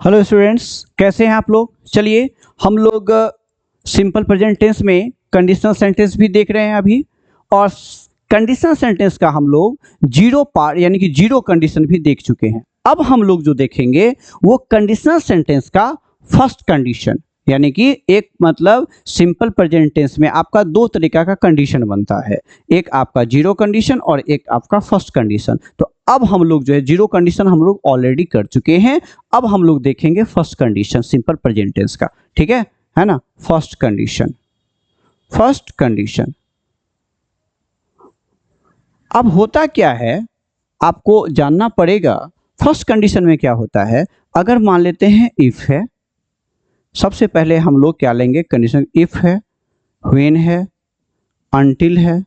Hello students, कैसे हैं आप लोग। चलिए हम लोग सिंपल प्रेजेंट टेंस में कंडीशनल सेंटेंस भी देख रहे हैं अभी, और कंडीशनल सेंटेंस का हम लोग जीरो पार्ट यानी कि जीरो कंडीशन भी देख चुके हैं। अब हम लोग जो देखेंगे वो कंडीशनल सेंटेंस का फर्स्ट कंडीशन, यानी कि एक मतलब सिंपल प्रेजेंट टेंस में आपका दो तरीका का कंडीशन बनता है, एक आपका जीरो कंडीशन और एक आपका फर्स्ट कंडीशन। तो अब हम लोग जो है जीरो कंडीशन हम लोग ऑलरेडी कर चुके हैं, अब हम लोग देखेंगे first condition simple present tense का। ठीक है ना। फर्स्ट कंडीशन अब होता क्या है आपको जानना पड़ेगा। फर्स्ट कंडीशन में क्या होता है, अगर मान लेते हैं इफ है, सबसे पहले हम लोग क्या लेंगे कंडीशन, इफ है, व्हेन है, अनटिल है,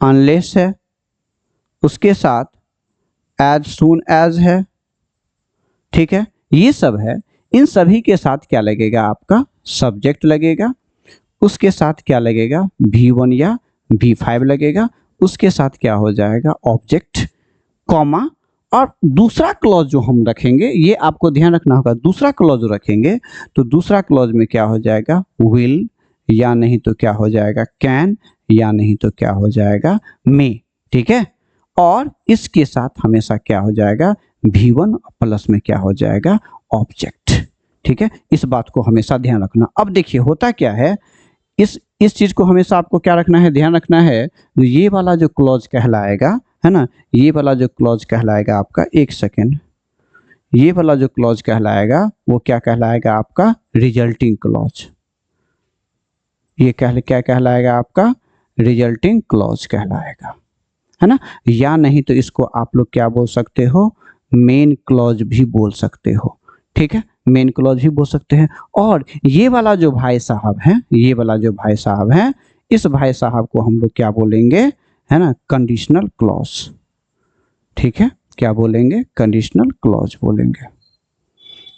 अनलेस है, उसके साथ एज सून एज है। ठीक है, ये सब है। इन सभी के साथ क्या लगेगा, आपका सब्जेक्ट लगेगा, उसके साथ क्या लगेगा V1 या V5 लगेगा, उसके साथ क्या हो जाएगा ऑब्जेक्ट, कॉमा, और दूसरा क्लॉज जो हम रखेंगे ये आपको ध्यान रखना होगा। दूसरा क्लॉज जो रखेंगे तो दूसरा क्लॉज में क्या हो जाएगा विल, या नहीं तो क्या हो जाएगा कैन, या नहीं तो क्या हो जाएगा मे। ठीक है, और इसके साथ हमेशा क्या हो जाएगा V1 प्लस में क्या हो जाएगा ऑब्जेक्ट। ठीक है, इस बात को हमेशा ध्यान रखना। अब देखिए होता क्या है, इस चीज को हमेशा आपको क्या रखना है, ध्यान रखना है। तो ये वाला जो क्लॉज कहलाएगा है ना, ये वाला जो क्लॉज कहलाएगा आपका, एक सेकेंड, ये वाला जो क्लॉज कहलाएगा वो क्या कहलाएगा आपका रिजल्टिंग क्लॉज। ये क्या कहलाएगा आपका रिजल्टिंग क्लॉज कहलाएगा, है ना। या नहीं तो इसको आप लोग क्या बोल सकते हो, मेन क्लॉज भी बोल सकते हो। ठीक है, मेन क्लॉज भी बोल सकते हैं। और ये वाला जो भाई साहब है, ये वाला जो भाई साहब है, इस भाई साहब को हम लोग क्या बोलेंगे, है ना, कंडीशनल क्लॉज। ठीक है, क्या बोलेंगे, कंडीशनल क्लॉज बोलेंगे,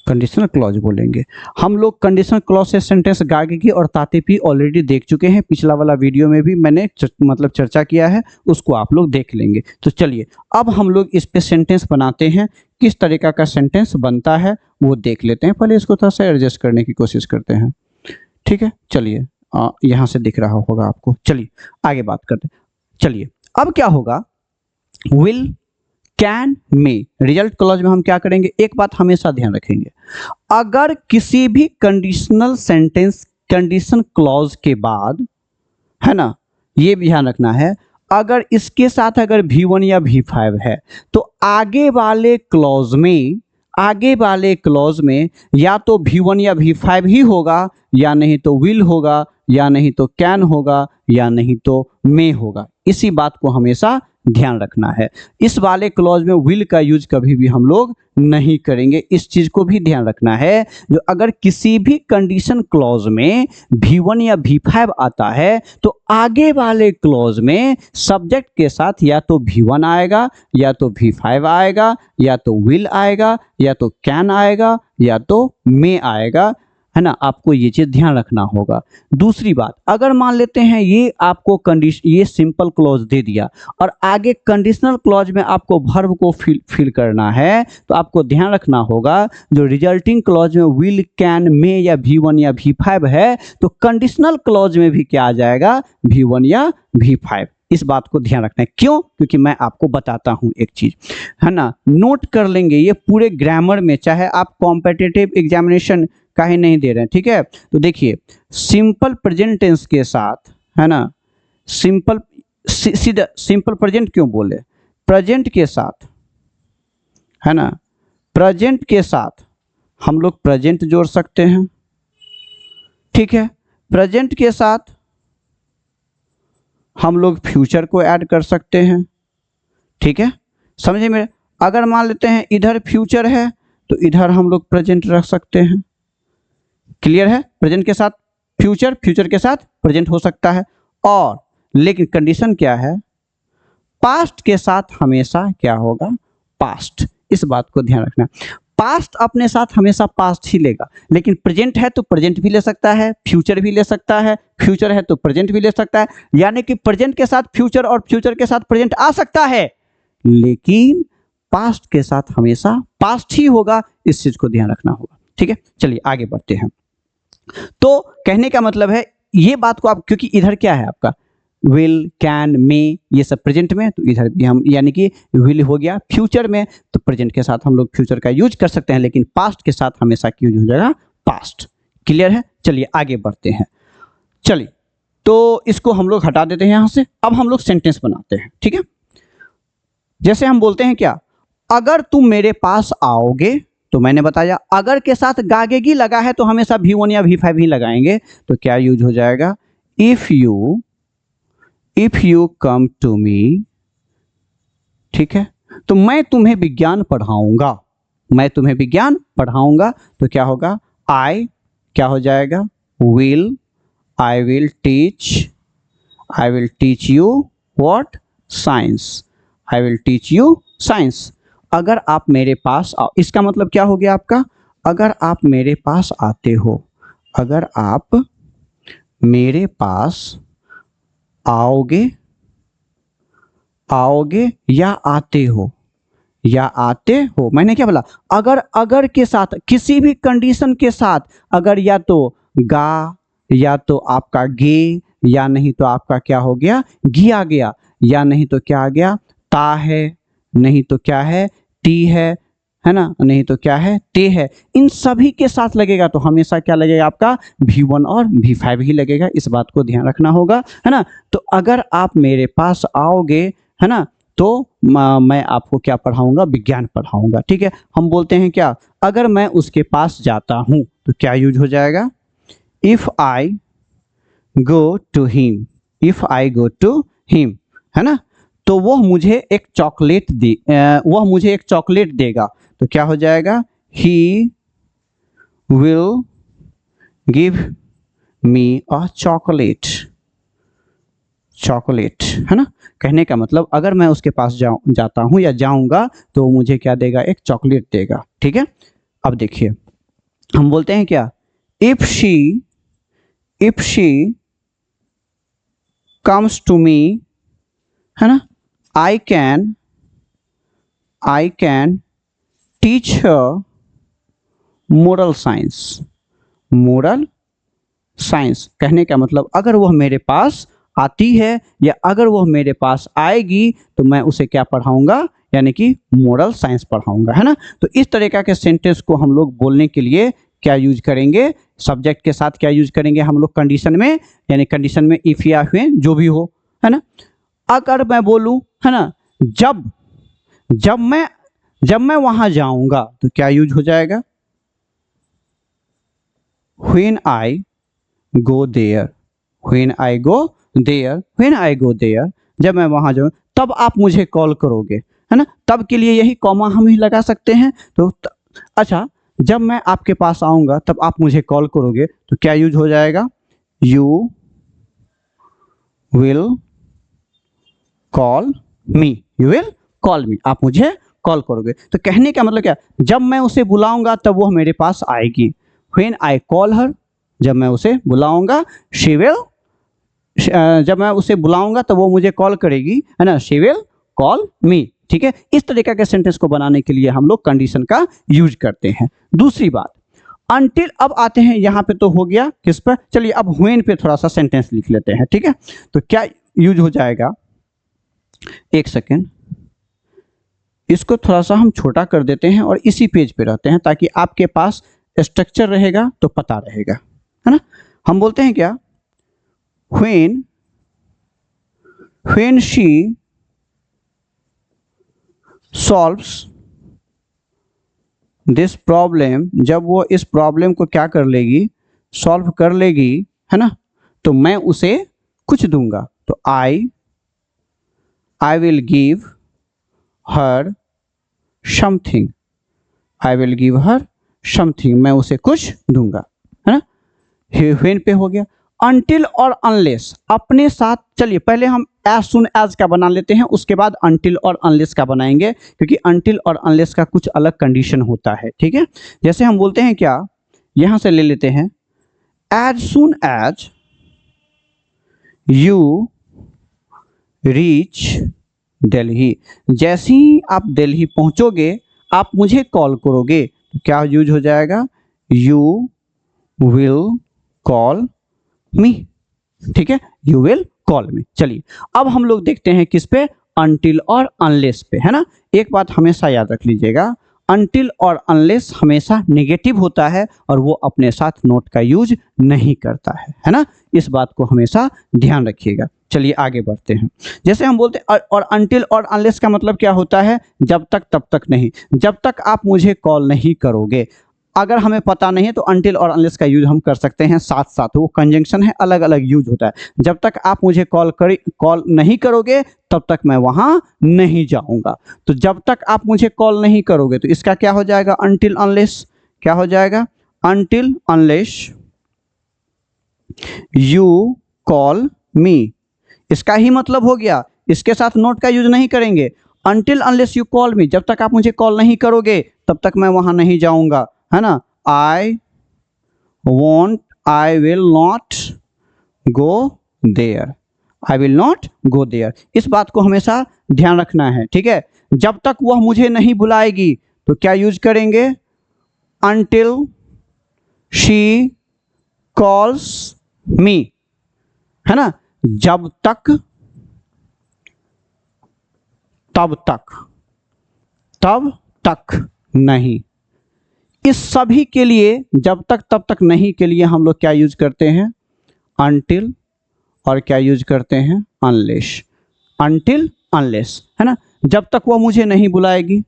कंडीशनल क्लॉज बोलेंगे। हम लोग कंडीशनल क्लॉज से सेंटेंस गार्गी और तातेपी ऑलरेडी देख चुके हैं, पिछला वाला वीडियो में भी मैंने मतलब चर्चा किया है, उसको आप लोग देख लेंगे। तो चलिए अब हम लोग इस पे सेंटेंस बनाते हैं, किस तरीका का सेंटेंस बनता है वो देख लेते हैं। पहले इसको थोड़ा सा एडजस्ट करने की कोशिश करते हैं। ठीक है, चलिए यहाँ से दिख रहा होगा आपको। चलिए आगे बात करते हैं। चलिए अब क्या होगा, will, can, may, result clause में हम क्या करेंगे, एक बात हमेशा ध्यान रखेंगे, अगर किसी भी कंडीशनल सेंटेंस कंडीशन क्लॉज के बाद, है ना, ये भी ध्यान रखना है, अगर इसके साथ अगर V1 या V5 है तो आगे वाले क्लॉज में या तो V1 या V5 ही होगा, या नहीं तो विल होगा, या नहीं तो कैन होगा, या नहीं तो मे होगा। इसी बात को हमेशा ध्यान रखना है। इस वाले क्लॉज में विल का यूज कभी भी हम लोग नहीं करेंगे, इस चीज को भी ध्यान रखना है। जो अगर किसी भी कंडीशन क्लॉज में V1 या V5 आता है तो आगे वाले क्लॉज में सब्जेक्ट के साथ या तो V1 आएगा, या तो V5 आएगा, या तो विल आएगा, या तो कैन आएगा, या तो मे आएगा, है ना। आपको ये चीज ध्यान रखना होगा। दूसरी बात, अगर मान लेते हैं ये आपको कंडीशन, ये सिंपल क्लॉज दे दिया और आगे कंडीशनल क्लॉज में आपको वर्ब को फिल करना है, तो आपको ध्यान रखना होगा जो रिजल्टिंग क्लॉज में विल, कैन, मे या V1 या V5 है, तो कंडीशनल क्लॉज में भी क्या आ जाएगा V1 या V5। इस बात को ध्यान रखना है। क्यों, क्योंकि मैं आपको बताता हूं एक चीज, है ना, नोट कर लेंगे ये पूरे ग्रामर में, चाहे आप कॉम्पिटिटिव एग्जामिनेशन का ही नहीं दे रहे हैं। ठीक है, तो देखिए सिंपल प्रेजेंट टेंस के साथ, है ना, सीधा सिंपल प्रेजेंट क्यों बोले, प्रेजेंट के साथ, है ना, प्रेजेंट के साथ हम लोग प्रेजेंट जोड़ सकते हैं। ठीक है, प्रेजेंट के साथ हम लोग फ्यूचर को ऐड कर सकते हैं। ठीक है, समझे मेरे। अगर मान लेते हैं इधर फ्यूचर है तो इधर हम लोग प्रेजेंट रख सकते हैं। क्लियर है, प्रेजेंट के साथ फ्यूचर, फ्यूचर के साथ प्रेजेंट हो सकता है। और लेकिन कंडीशन क्या है, पास्ट के साथ हमेशा क्या होगा पास्ट। इस बात को ध्यान रखना, पास्ट अपने साथ हमेशा पास्ट ही लेगा, लेकिन प्रेजेंट है तो प्रेजेंट भी ले सकता है, फ्यूचर भी ले सकता है, फ्यूचर है तो प्रेजेंट भी ले सकता है। यानी कि प्रेजेंट के साथ फ्यूचर और फ्यूचर के साथ प्रेजेंट आ सकता है, लेकिन पास्ट के साथ हमेशा पास्ट ही होगा, इस चीज को ध्यान रखना होगा। ठीक है, चलिए आगे बढ़ते हैं। तो कहने का मतलब है ये बात को आप, क्योंकि इधर क्या है आपका विल, कैन, मे, ये सब प्रेजेंट में, तो इधर भी हम यानी कि विल हो गया फ्यूचर में, तो प्रेजेंट के साथ हम लोग फ्यूचर का यूज कर सकते हैं, लेकिन पास्ट के साथ हमेशा यूज हो जाएगा पास्ट। क्लियर है, चलिए आगे बढ़ते हैं। चलिए तो इसको हम लोग हटा देते हैं यहां से। अब हम लोग सेंटेंस बनाते हैं। ठीक है, जैसे हम बोलते हैं क्या, अगर तुम मेरे पास आओगे, तो मैंने बताया अगर के साथ गागेगी लगा है तो हमेशा V1 या V5 ही लगाएंगे, तो क्या यूज हो जाएगा, if you come to me. ठीक है, तो मैं तुम्हें विज्ञान पढ़ाऊंगा, मैं तुम्हें विज्ञान पढ़ाऊंगा, तो क्या होगा, आई क्या हो जाएगा, will, I will teach you what, science, I will teach you science. अगर आप मेरे पास आओ, इसका मतलब क्या हो गया आपका, अगर आप मेरे पास आते हो, अगर आप मेरे पास आओगे या आते हो, मैंने क्या बोला, अगर के साथ, किसी भी कंडीशन के साथ, अगर या तो गा, या तो आपका गे, या नहीं तो आपका क्या हो गया, गी आ गया, या नहीं तो क्या आ गया, ता है, नहीं तो क्या है, टी है ना, नहीं तो क्या है, ते है, इन सभी के साथ लगेगा तो हमेशा क्या लगेगा आपका, V1 और V5 ही लगेगा। इस बात को ध्यान रखना होगा, है ना। तो अगर आप मेरे पास आओगे, है ना, तो मैं आपको क्या पढ़ाऊंगा, विज्ञान पढ़ाऊंगा। ठीक है, हम बोलते हैं क्या, अगर मैं उसके पास जाता हूं, तो क्या यूज हो जाएगा, if I go to him, है ना, तो वह मुझे एक चॉकलेट देगा, तो क्या हो जाएगा, he will give me a chocolate, है ना। कहने का मतलब अगर मैं उसके पास जाता हूं या जाऊंगा, तो मुझे क्या देगा, एक चॉकलेट देगा। ठीक है, अब देखिए हम बोलते हैं क्या, if she comes to me, है ना, I can teach her moral science. कहने का मतलब अगर वह मेरे पास आती है या अगर वह मेरे पास आएगी, तो मैं उसे क्या पढ़ाऊंगा, यानी कि मोरल साइंस पढ़ाऊंगा, है ना। तो इस तरीका के सेंटेंस को हम लोग बोलने के लिए क्या यूज करेंगे, सब्जेक्ट के साथ क्या यूज करेंगे हम लोग कंडीशन में, यानी कंडीशन में इफ या व्हेन जो भी हो, है ना। अगर मैं बोलूं, है ना, जब मैं वहां जाऊंगा, तो क्या यूज हो जाएगा, when I go there, जब मैं वहां जाऊं, तब आप मुझे कॉल करोगे, है ना। तब के लिए यही कॉमा हम ही लगा सकते हैं। तो अच्छा, जब मैं आपके पास आऊंगा तब आप मुझे कॉल करोगे, तो क्या यूज हो जाएगा, यू विल कॉल मी, आप मुझे कॉल करोगे। तो कहने का मतलब क्या, जब मैं उसे बुलाऊंगा तब वो मेरे पास आएगी, when I call her, जब मैं उसे बुलाऊंगा, she will, जब मैं उसे बुलाऊंगा तो वो मुझे कॉल करेगी, है ना, she will call me। ठीक है, इस तरीके के सेंटेंस को बनाने के लिए हम लोग कंडीशन का यूज करते हैं। दूसरी बात, अनटिल, अब आते हैं यहाँ पे, तो हो गया किस पर, चलिए अब व्हेन पे थोड़ा सा सेंटेंस लिख लेते हैं। ठीक है, तो क्या यूज हो जाएगा, एक सेकेंड, इसको थोड़ा सा हम छोटा कर देते हैं और इसी पेज पे रहते हैं, ताकि आपके पास स्ट्रक्चर रहेगा तो पता रहेगा, है ना। हम बोलते हैं क्या, when she solves this problem, जब वो इस प्रॉब्लम को क्या कर लेगी, सॉल्व कर लेगी, है ना, तो मैं उसे कुछ दूंगा, तो I will give her something, मैं उसे कुछ दूंगा, है ना। व्हेन पे हो गया। अनटिल और अनलेस अपने साथ, चलिए पहले हम एज सुन एज का बना लेते हैं, उसके बाद अनटिल और अनलेस का बनाएंगे, क्योंकि अनटिल और अनलेस का कुछ अलग कंडीशन होता है। ठीक है, जैसे हम बोलते हैं क्या, यहां से ले लेते हैं, as soon as you reach Delhi. जैसे ही आप दिल्ली पहुंचोगे आप मुझे कॉल करोगे तो क्या यूज हो जाएगा, यू विल कॉल मी। ठीक है, यू विल कॉल मी। चलिए अब हम लोग देखते हैं किस पे, अनटिल और अनलेस पे, है ना। एक बात हमेशा याद रख लीजिएगा, अनटिल और अनलेस हमेशा नेगेटिव होता है और वो अपने साथ नोट का यूज नहीं करता है ना। इस बात को हमेशा ध्यान रखिएगा। चलिए आगे बढ़ते हैं। जैसे हम बोलते हैं और अनटिल और अनलेस का मतलब क्या होता है, जब तक तब तक नहीं, जब तक आप मुझे कॉल नहीं करोगे। अगर हमें पता नहीं है तो अनटिल और अनलेस का यूज हम कर सकते हैं साथ साथ, वो कंजंक्शन है, अलग अलग यूज होता है। जब तक आप मुझे कॉल नहीं करोगे तब तक मैं वहां नहीं जाऊंगा। तो जब तक आप मुझे कॉल नहीं करोगे तो इसका क्या हो जाएगा, अनटिल अनलेस। क्या हो जाएगा, अनटिल अनलेस यू कॉल मी। इसका ही मतलब हो गया, इसके साथ नोट का यूज नहीं करेंगे। अनटिल अनलेस यू कॉल मी, जब तक आप मुझे कॉल नहीं करोगे तब तक मैं वहां नहीं जाऊंगा, है ना। I will not go there, I will not go there. इस बात को हमेशा ध्यान रखना है, ठीक है। जब तक वह मुझे नहीं बुलाएगी तो क्या यूज करेंगे, अनटिल शी कॉल्स मी, है ना। जब तक, तब तक, तब तक नहीं। इस सभी के लिए, जब तक तब तक नहीं के लिए हम लोग क्या यूज करते हैं, अनटिल, और क्या यूज करते हैं, अनलेस। अनटिल अनलेस, है ना। जब तक वो मुझे नहीं बुलाएगी,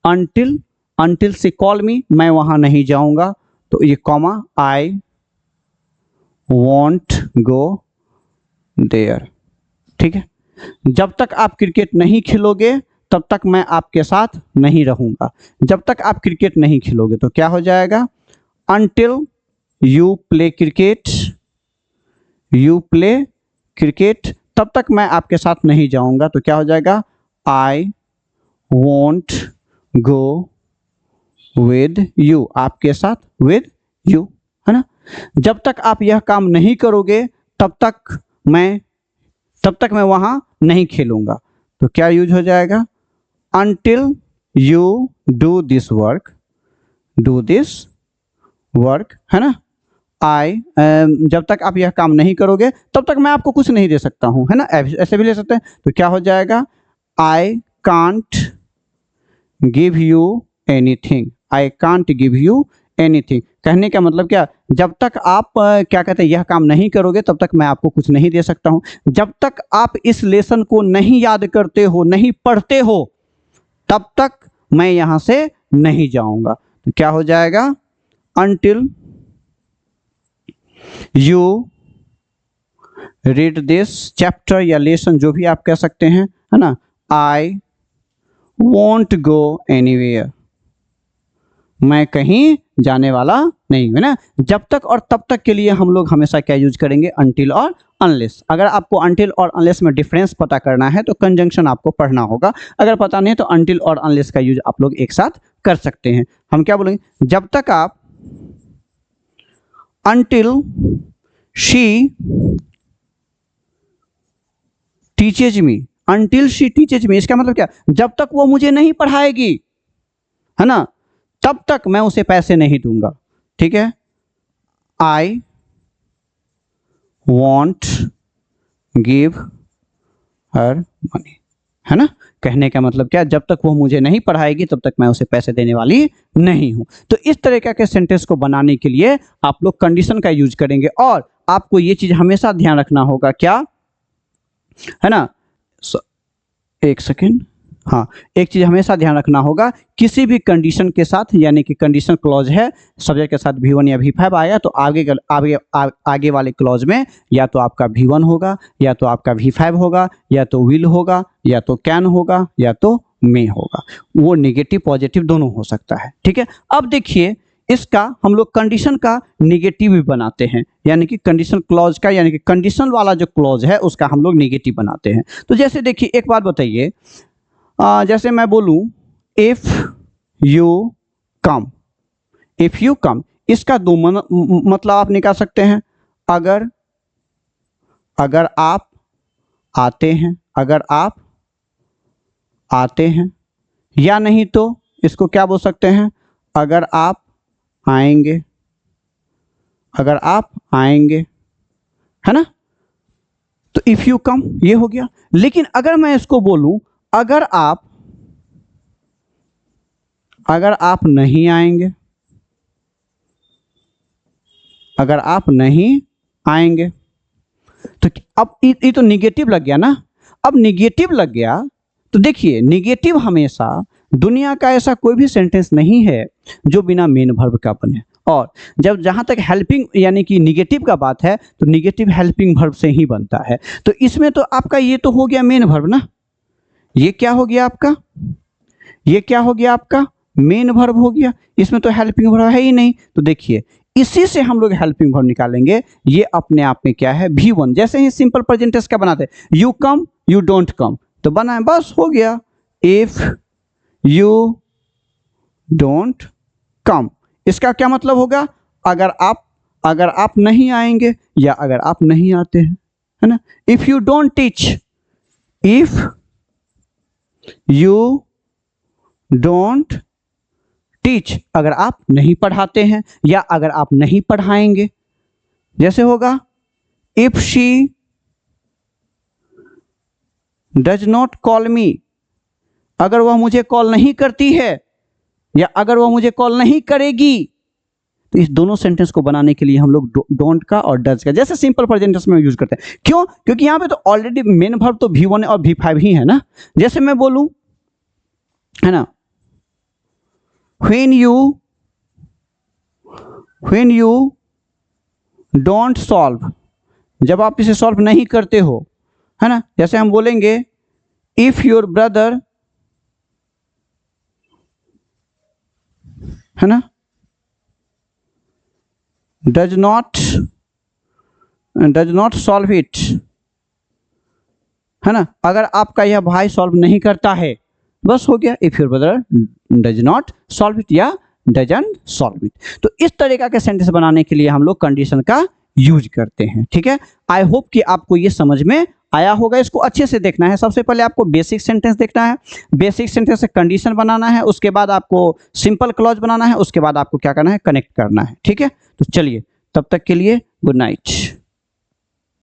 until, until she call me, मैं वहां नहीं जाऊंगा, तो ये comma, I won't go there. ठीक है। जब तक आप क्रिकेट नहीं खेलोगे तब तक मैं आपके साथ नहीं रहूंगा। जब तक आप क्रिकेट नहीं खेलोगे तो क्या हो जाएगा, until you play cricket, you play cricket, तब तक मैं आपके साथ नहीं जाऊंगा, तो क्या हो जाएगा, आई वॉन्ट गो विद यू, आपके साथ, विद यू, है ना। जब तक आप यह काम नहीं करोगे तब तक मैं वहां नहीं खेलूंगा, तो क्या यूज हो जाएगा, until you do this work, do this work, है ना। जब तक आप यह काम नहीं करोगे तब तक मैं आपको कुछ नहीं दे सकता हूं, है ना। ऐसे भी ले सकते हैं, तो क्या हो जाएगा, I can't give you anything, I can't give you anything. कहने का मतलब क्या, जब तक आप क्या कहते हैं, यह काम नहीं करोगे तब तक मैं आपको कुछ नहीं दे सकता हूं। जब तक आप इस लेसन को नहीं याद करते हो, नहीं पढ़ते हो, तब तक मैं यहां से नहीं जाऊंगा। तो क्या हो जाएगा, until you read this chapter या लेसन, जो भी आप कह सकते हैं, है ना, आई वॉन्ट गो एनीवेयर, मैं कहीं जाने वाला नहीं हूं, ना। जब तक और तब तक के लिए हम लोग हमेशा क्या यूज करेंगे, अनटिल और अनलेस। अगर आपको अनटिल और अनलेस में डिफरेंस पता करना है तो कंजंक्शन आपको पढ़ना होगा, अगर पता नहीं है तो अनटिल और अनलेस का यूज आप लोग एक साथ कर सकते हैं। हम क्या बोलेंगे, जब तक आप, until she teaches me, until she teaches me, इसका मतलब क्या, जब तक वो मुझे नहीं पढ़ाएगी, है ना, तब तक मैं उसे पैसे नहीं दूंगा। ठीक है, I want give her money, है ना। कहने का मतलब क्या, जब तक वो मुझे नहीं पढ़ाएगी तब तक मैं उसे पैसे देने वाली नहीं हूं। तो इस तरीके के सेंटेंस को बनाने के लिए आप लोग कंडीशन का यूज करेंगे, और आपको ये चीज हमेशा ध्यान रखना होगा, क्या है ना, एक सेकेंड, हाँ, एक चीज हमेशा ध्यान रखना होगा, किसी भी कंडीशन के साथ, यानी कि कंडीशन क्लॉज है, सब्जेक्ट के साथ V1 या V5 आया तो आगे वाले क्लॉज में या तो आपका V1 होगा, या तो आपका V5 होगा, या तो विल होगा, या तो कैन होगा, या तो मे होगा। वो नेगेटिव पॉजिटिव दोनों हो सकता है। ठीक है, अब देखिए इसका हम लोग कंडीशन का नेगेटिव भी बनाते हैं, यानी कि कंडीशन क्लॉज का, यानी कि कंडीशन वाला जो क्लॉज है उसका हम लोग नेगेटिव बनाते हैं। तो जैसे देखिए, एक बात बताइए, जैसे मैं बोलूं if you come, if you कम, इसका दो मतलब आप निकाल सकते हैं, अगर आप आते हैं, अगर आप आते हैं, या नहीं तो इसको क्या बोल सकते हैं, अगर आप आएंगे, अगर आप आएंगे, है ना। तो इफ यू कम ये हो गया। लेकिन अगर मैं इसको बोलूं अगर आप नहीं आएंगे, अगर आप नहीं आएंगे, तो अब ये तो निगेटिव लग गया ना। अब निगेटिव लग गया तो देखिए, निगेटिव हमेशा दुनिया का ऐसा कोई भी सेंटेंस नहीं है जो बिना मेन वर्ब का बने। और जब जहाँ तक हेल्पिंग यानी कि निगेटिव का बात है तो निगेटिव हेल्पिंग वर्ब से ही बनता है। तो इसमें तो आपका ये तो हो गया मेन वर्ब ना, ये क्या हो गया आपका, ये क्या हो गया आपका मेन वर्ब हो गया। इसमें तो हेल्पिंग वर्ब है ही नहीं। तो देखिए इसी से हम लोग हेल्पिंग वर्ब निकालेंगे। ये अपने आप में क्या है, V1। जैसे ही सिंपल प्रेजेंट टेंस का बनाते हैं, you come you don't come, तो बना है बस हो गया, इफ यू डोंट कम। इसका क्या मतलब होगा, अगर आप नहीं आएंगे या अगर आप नहीं आते हैं, है ना। If you don't teach, if you don't teach, अगर आप नहीं पढ़ाते हैं या अगर आप नहीं पढ़ाएंगे। जैसे होगा if she does not call मी, अगर वह मुझे कॉल नहीं करती है या अगर वह मुझे कॉल नहीं करेगी। तो इस दोनों सेंटेंस को बनाने के लिए हम लोग डोंट का और डज का जैसे सिंपल प्रेजेंट टेंस में यूज करते हैं। क्यों, क्योंकि यहां पे तो ऑलरेडी मेन वर्ब तो V1 और V5 ही है ना। जैसे मैं बोलूं, है ना, when you don't solve, जब आप इसे सॉल्व नहीं करते हो, है ना। जैसे हम बोलेंगे if your brother, है ना, does not solve it, है ना, अगर आपका यह भाई सॉल्व नहीं करता है, बस हो गया if your brother does not solve it या डजंट सॉल्व इट। तो इस तरीका के सेंटेंस बनाने के लिए हम लोग कंडीशन का यूज करते हैं। ठीक है, आई होप कि आपको ये समझ में आया होगा। इसको अच्छे से देखना है। सबसे पहले आपको बेसिक सेंटेंस देखना है, बेसिक सेंटेंस से कंडीशन बनाना है, उसके बाद आपको सिंपल क्लॉज बनाना है, उसके बाद आपको क्या करना है, कनेक्ट करना है। ठीक है, तो चलिए तब तक के लिए गुड नाइट।